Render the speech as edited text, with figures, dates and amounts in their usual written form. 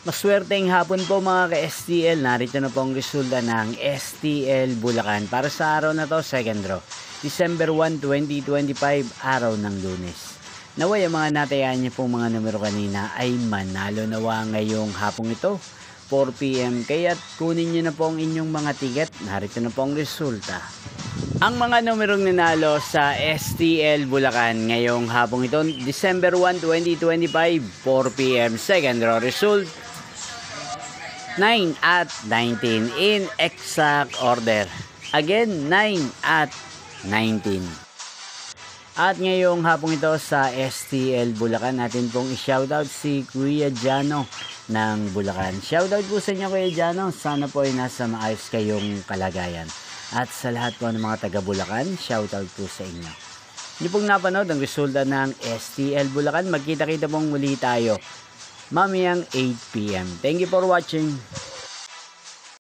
Maswerteng hapon po mga ka-STL. Narito na po ang resulta ng STL Bulacan para sa araw na to, second draw. December 1, 2025, araw ng Lunes. Naway ang mga natayaan niyo pong mga numero kanina ay manalo nawa ngayong hapong ito, 4 PM. Kaya't kunin niyo na po ang inyong mga ticket. Narito na po ang resulta. Ang mga numerong nanalo sa STL Bulacan ngayong hapong ito, December 1, 2025, 4 PM, second draw result, 9 at 19 in exact order. Again, 9 at 19. At ngayong hapong ito sa STL Bulacan, natin pong i-shoutout si Kuya Jano ng Bulacan. Shoutout po sa inyo Kuya Jano, sana po ay nasa maayos kayong kalagayan. At sa lahat po ng mga taga Bulacan, shoutout po sa inyo. Hindi pong napanood ang resulta ng STL Bulacan, magkita-kita pong muli tayo mamayang 8 PM. Thank you for watching.